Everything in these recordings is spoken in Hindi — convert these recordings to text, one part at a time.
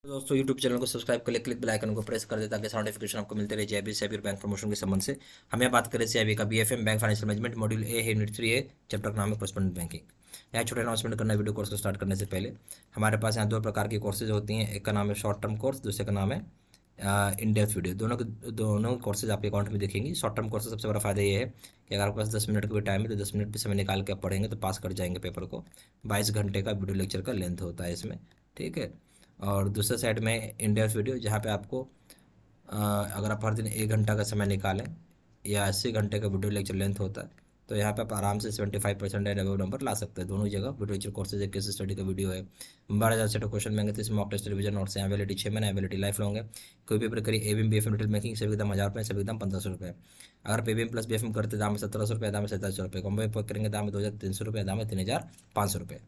दोस्तों यूट्यूब चैनल को सब्सक्राइब कर ले, क्लिक बेल आइकन को प्रेस कर दे ताकि नोटिफिकेशन आपको मिलते रहे जेबी सेबी और बैंक प्रमोशन के संबंध से। हमें बात करें सीआईबी का BFM bank financial management module A है, यूनिट 3 है, चैप्टर का नाम है कॉरेस्पोंडेंट बैंकिंग। यहाँ छोटा अनाउंसमेंट करना वीडियो कोर्स को स्टार्ट करने से पहले। हमारे पास यहाँ दो प्रकार की कोर्सेज होती हैं, एक का नाम है शॉर्ट टर्म कोर्स, दूसरे का नाम है इन डेप्थ वीडियो। दोनों कोर्सेज आपके अकाउंट में दिखेंगी। शॉर्ट टर्म कोर्स सबसे बड़ा फायदा ये है कि अगर आपके पास 10 मिनट का भी टाइम है तो 10 मिनट भी समय निकाल के आप पढ़ेंगे तो पास कर जाएंगे पेपर को। 22 घंटे का वीडियो लेक्चर का लेंथ होता है इसमें, ठीक है। और दूसरे साइड में इन डेप्थ वीडियो, जहाँ पे आपको अगर आप हर दिन 1 घंटा का समय निकालें या 80 घंटे का वीडियो लेक्चर लेंथ होता है तो यहाँ पे आप आराम से 75% एंड अबव नंबर ला सकते हैं। दोनों जगह वीडियो लेक्चर कोर्सेज एक केस स्टडी का वीडियो है। 12,000 सेट क्वेश्चन मांगे थे, इसमें मॉक टेस्ट रिवीजन नोट्स हैं, वैलिडिटी 6 महीने, वैलिडिटी लाइफ लॉन्ग है। कोई भी प्रक्रिया एबीएम बीएफएम रिटेल बैंकिंग सभी दाम 1000 रुपये, सभी दाम 1500 रुपये। अगर आप एबीएम प्लस बीएफएम करते दाम है 1700 रुपये, दाम है 2700 रुपये। कॉम्बो करेंगे दाम है 2300 रुपये, दाम है 3500 रुपये।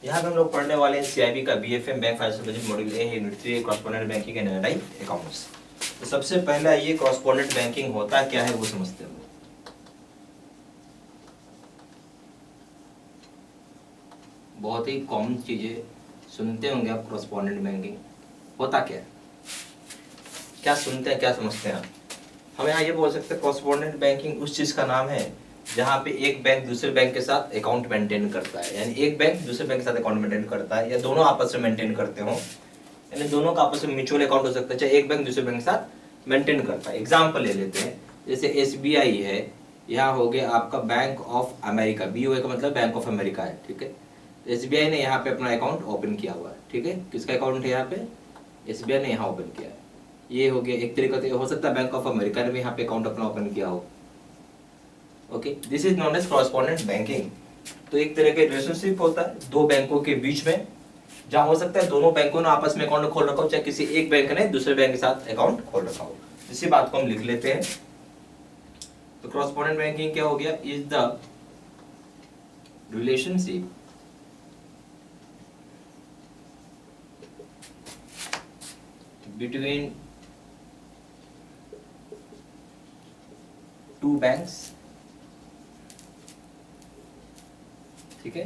यहाँ पे हम लोग पढ़ने वाले हैं सीआईबी का BFM bank financial management module A है, unit 3 correspondent banking and NRI accounts. तो सबसे पहला ये कॉरेस्पोंडेंट बैंकिंग होता क्या है वो समझते हैं। बहुत ही कॉमन चीजें सुनते होंगे आप, कॉरेस्पोंडेंट बैंकिंग होता क्या है, क्या सुनते हैं, क्या समझते हैं आप। हम यहाँ ये बोल सकते हैं कॉरेस्पोंडेंट बैंकिंग उस चीज का नाम है जहाँ पे एक बैंक दूसरे बैंक के साथ अकाउंट मेंटेन करता है, यानी एक बैंक दूसरे बैंक के साथ अकाउंट मेंटेन करता है या दोनों आपस में मेंटेन करते हो, यानी दोनों का आपस में म्यूचुअल अकाउंट हो सकता है, चाहे एक बैंक दूसरे बैंक के साथ मेंटेन करता है। एग्जाम्पल ले लेते हैं, जैसे एसबीआई है, यहाँ हो गया आपका बैंक ऑफ अमेरिका, बीओए का मतलब बैंक ऑफ अमेरिका है, ठीक है। एसबीआई ने यहाँ पे अपना अकाउंट ओपन किया हुआ है, ठीक है। किसका अकाउंट है यहाँ पे, एसबीआई ने यहाँ ओपन किया है। ये हो गया एक तरीका, तो हो सकता है बैंक ऑफ अमेरिका ने भी यहाँ पे अकाउंट अपना ओपन किया हो। Okay, this is known as correspondent banking. तो एक तरह का रिलेशनशिप होता है दो बैंकों के बीच में, जहां हो सकता है दोनों बैंकों ने आपस में अकाउंट खोल रखा हो, चाहे किसी एक बैंक ने दूसरे बैंक के साथ अकाउंट खोल रखा हो। इसी बात को हम लिख लेते हैं। तो कॉरेस्पोंडेंट बैंकिंग क्या हो गया, is the relationship between two banks, ठीक है,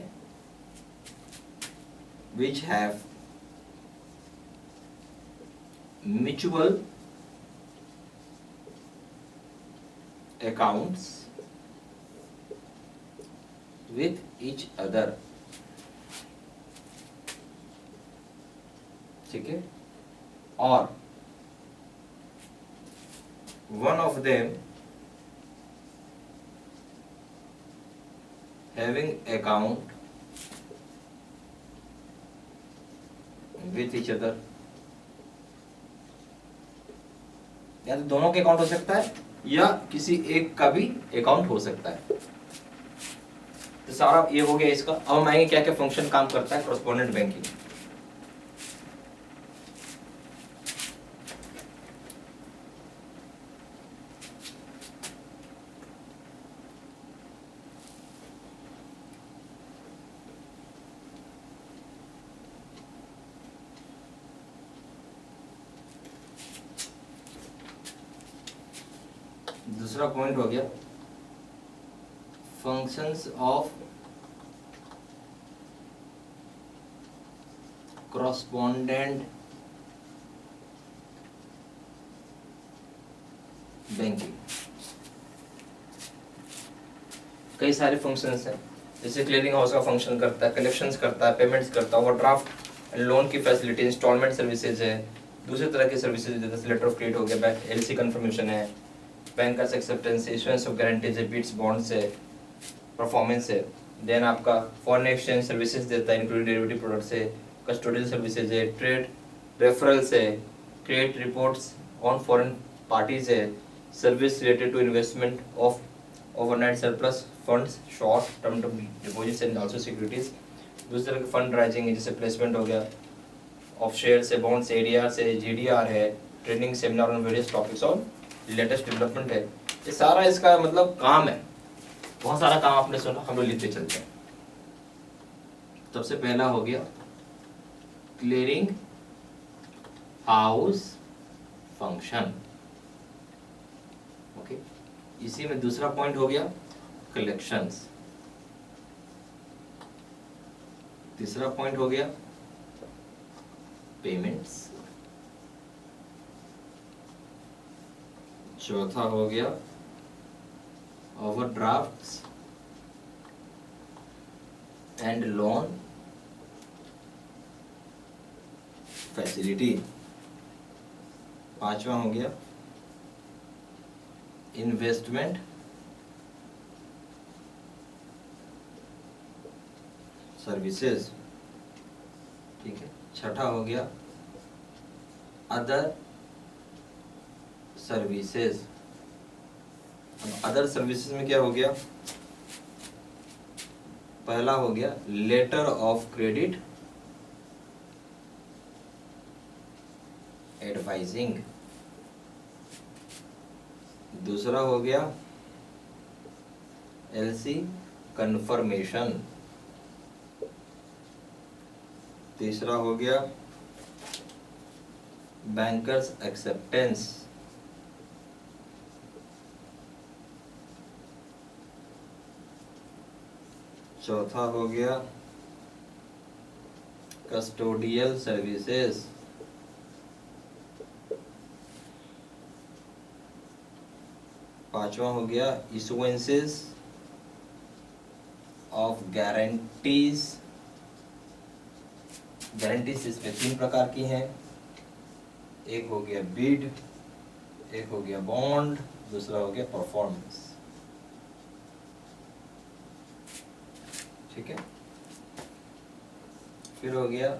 which have mutual accounts with each other, ठीक है, और one of them having account with each other, या तो दोनों के अकाउंट हो सकता है या किसी एक का भी अकाउंट हो सकता है। तो सारा ये हो गया इसका। अब हम आएंगे क्या क्या फंक्शन काम करता है कॉरेस्पोंडेंट बैंकिंग। दूसरा पॉइंट हो गया फंक्शंस ऑफ कॉरेस्पोंडेंट बैंकिंग। कई सारे फंक्शंस हैं, जैसे क्लियरिंग हाउस का फंक्शन करता है, कलेक्शंस करता है, पेमेंट्स करता है, ओवरड्राफ्ट लोन की फैसिलिटी, इंस्टॉलमेंट सर्विसेज है, दूसरे तरह की सर्विसेज जैसे लेटर ऑफ क्रेडिट हो गया, एलसी कंफर्मेशन है, bankers acceptance, issuance of guarantees है, बिट्स बॉन्ड्स है, परफॉर्मेंस है। देन आपका फॉरेन एक्सचेंज सर्विसेज देता है, इंक्लूडिंग डेरिवेटिव प्रोडक्ट्स है, कस्टोडियल सर्विसेज है, ट्रेड रेफरल्स है, credit reports on foreign parties है, service related to investment of overnight surplus funds, short term deposits and also securities. दूसरे तरह के फंड राइजिंग है, जैसे प्लेसमेंट हो गया ऑफ शेयर से, बॉन्ड्स, एडीआर से, जीडीआर है, training seminar on various topics on latest development है। ये सारा इसका मतलब काम है, बहुत सारा काम आपने सुना, हम लोग लिखते चलते हैं। सबसे पहला हो गया क्लियरिंग हाउस फंक्शन, ओके। इसी में दूसरा पॉइंट हो गया कलेक्शंस, तीसरा पॉइंट हो गया पेमेंट्स। चौथा हो गया ओवरड्राफ्ट्स एंड लोन फैसिलिटी। पांचवा हो गया इन्वेस्टमेंट सर्विसेज, ठीक है। छठा हो गया अदर सर्विसेज। अदर सर्विसेज में क्या हो गया, पहला हो गया लेटर ऑफ क्रेडिट एडवाइजिंग, दूसरा हो गया एलसी कंफर्मेशन, तीसरा हो गया बैंकर्स एक्सेप्टेंस, चौथा हो गया कस्टोडियल सर्विसेज, पांचवा हो गया इशुएंसेस ऑफ गारंटीज। गारंटीज इसमें तीन प्रकार की हैं, एक हो गया बिड, एक हो गया बॉन्ड, दूसरा हो गया परफॉर्मेंस, ठीक है। फिर हो गया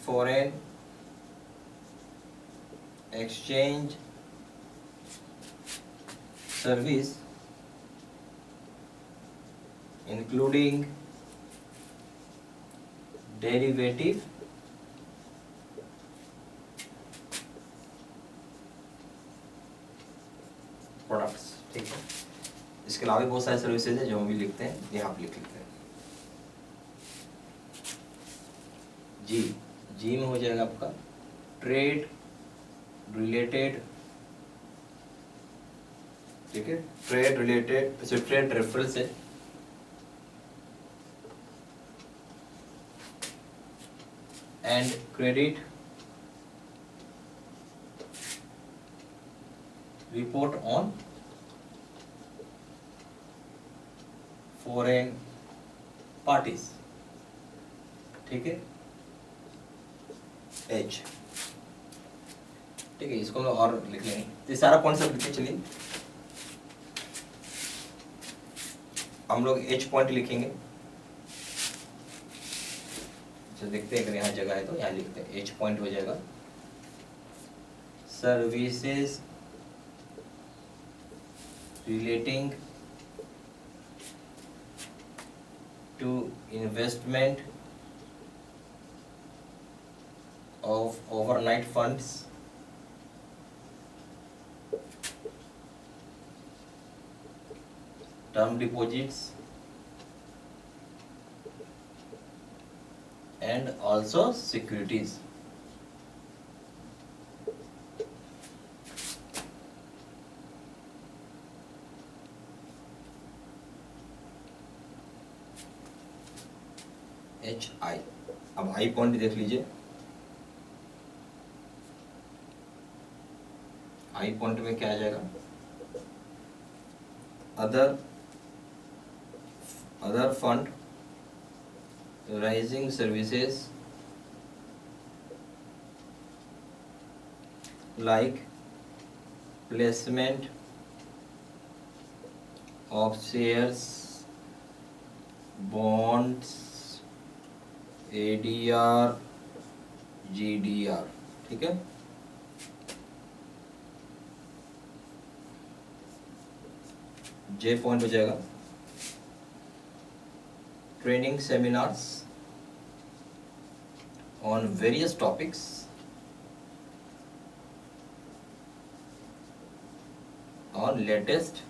foreign exchange service including derivative products, ठीक है। इसके अलावा भी बहुत सारे सर्विसेज हैं जो हम भी लिखते हैं, ये आप लिख लेते हैं। जी में हो जाएगा आपका ट्रेड रिलेटेड, ठीक है। ट्रेड रिलेटेड ट्रेड रेफरेंस है, and credit report on foreign parties, ठीक है। एच, ठीक है, इसको हम और लिख लेंगे। ये सारा पॉइंट सब लिखे, चलिए हम लोग एच पॉइंट लिखेंगे। तो देखते हैं अगर यहाँ जगह है तो यहाँ लिखते हैं, एच पॉइंट हो जाएगा services relating to investment of overnight funds term deposits and also securities, H I. अब आई पॉइंट देख लीजिए, आई पॉइंट में क्या आ जाएगा, other fund raising services like placement of shares, bonds, ADR, GDR, ठीक है। जे पॉइंट हो जाएगा training seminars on various topics on latest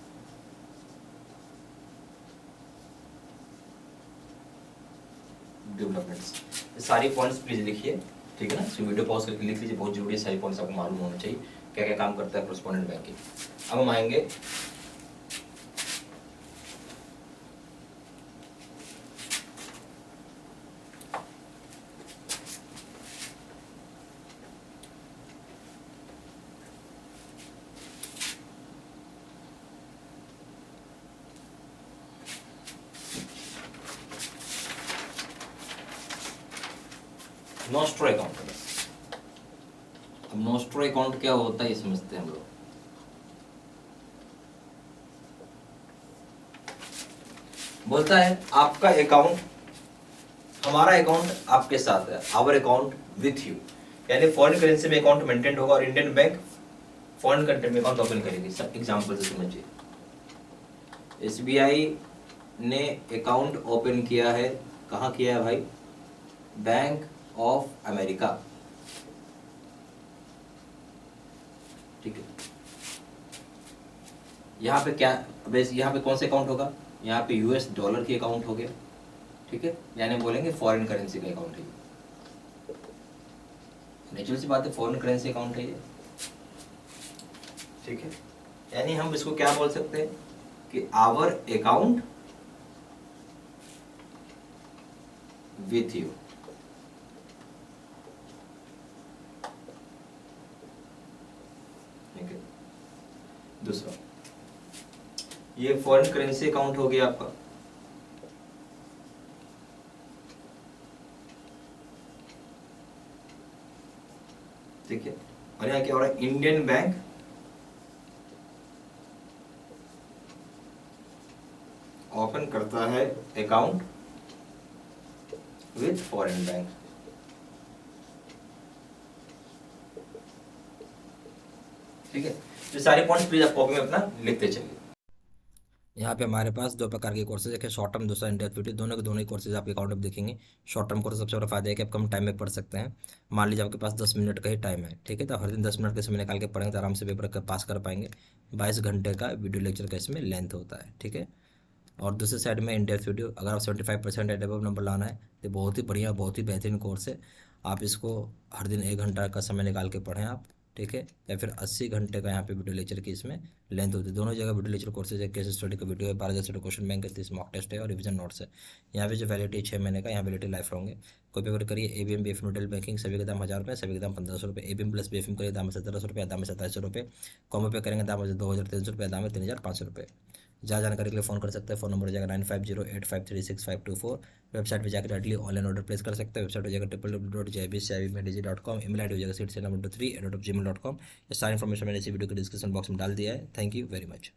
developments. सारी पॉइंट्स प्लीज लिखिए, ठीक है ना। इसको वीडियो पॉज करके लिख लीजिए, बहुत जरूरी है, सारी पॉइंट्स आपको मालूम होना चाहिए क्या क्या काम करता है कॉरेस्पोंडेंट बैंकिंग। अब हम आएंगे नॉस्ट्रो अकाउंट। अब नॉस्ट्रो अकाउंट क्या होता है ये समझते हैं हम लोग। बोलता है आपका अकाउंट, हमारा अकाउंट आपके साथ है, आवर अकाउंट विथ यू, यानी फॉरेन करेंसी में अकाउंट मेंटेन होगा और इंडियन बैंक फॉरेन कंट्री में अकाउंट ओपन करेगी। सब एग्जांपल से समझिए। एसबीआई ने अकाउंट ओपन किया है, कहाँ किया है भाई? बैंक ऑफ अमेरिका, ठीक है। यहाँ पे क्या, यहाँ पे कौन सा अकाउंट होगा? यहाँ पे यूएस डॉलर की अकाउंट हो गया, ठीक है, यानी बोलेंगे फॉरेन करेंसी का अकाउंट है। नेचुरल सी बात है, फॉरेन करेंसी अकाउंट है ये, ठीक है। यानी हम इसको क्या बोल सकते हैं कि आवर अकाउंट विथ यू, ठीक है। दूसरा, ये फॉरेन करेंसी अकाउंट हो गया आपका, ठीक है। और यहाँ क्या हो रहा है? इंडियन बैंक ओपन करता है अकाउंट विथ फॉरेन बैंक, ठीक है। तो सारे पॉइंट्स प्लीज आप कॉपी में अपना लिखते चलिए। यहाँ पे हमारे पास दो प्रकार के कोर्सेज, एक है शॉर्ट टर्म, दूसरा इंडेप्थ वीडियो। दोनों के दोनों ही कोर्सेज आपके अकाउंट में दिखेंगे। शॉर्ट टर्म कोर्स सबसे बड़ा फायदा है कि आप कम टाइम में पढ़ सकते हैं। मान लीजिए आपके पास 10 मिनट का ही टाइम है, ठीक है, तो हर दिन 10 मिनट का समय निकाल के पढ़ेंगे तो आराम से पेपर पास कर पाएंगे। 22 घंटे का वीडियो लेक्चर का इसमें लेंथ होता है, ठीक है। और दूसरे साइड में इंडेप्थ वीडियो, अगर आप 75% एट अबव नंबर लाना है तो बहुत ही बढ़िया, बहुत ही बेहतरीन कोर्स है। आप इसको हर दिन 1 घंटा का समय निकाल के पढ़ें आप, ठीक है। या फिर 80 घंटे का यहाँ पे वीडियो लेक्चर की इसमें लेंथ होती है। दोनों जगह वीडियो लेक्चर कोर्सेज है, केस स्टडी का वीडियो है, 12 क्वेश्चन बैंक है, 30 मॉक टेस्ट है और रिवीजन नोट्स है। यहाँ पे जो वैलिडिटी 6 महीने का, यहाँ वैलिडिटी लाइफ होंगे। कोई पेपर करिए एबीएम बीएफएम रिटेल बैंकिंग, सभी का दाम 1000 रुपये, सभी का दाम 1500 रुपये। एबीएम प्लस बीएफएम करिए दाम है 1700 रुपये, दाम है 2700 रुपये। कॉमो पे करेंगे दाम है 2300 रुपये, दाम है 3500 रुपये। ज़्यादा जानकारी के लिए फ़ोन कर सकते हैं। फ़ोन नंबर हो जाएगा 9508536524। वेबसाइट पर जाकर डायरेक्टली ऑनलाइन ऑर्डर प्लेस कर सकते हैं। वेबसाइट हो जाएगा www.jbcivmedg.com। ईमेल आईडी हो जाएगा seat number 3@gmail.com। ये सारी इन्फॉर्मेशन मैंने इसी वीडियो के डिस्क्रिप्शन बॉक्स में डाल दिया है। Thank you very much.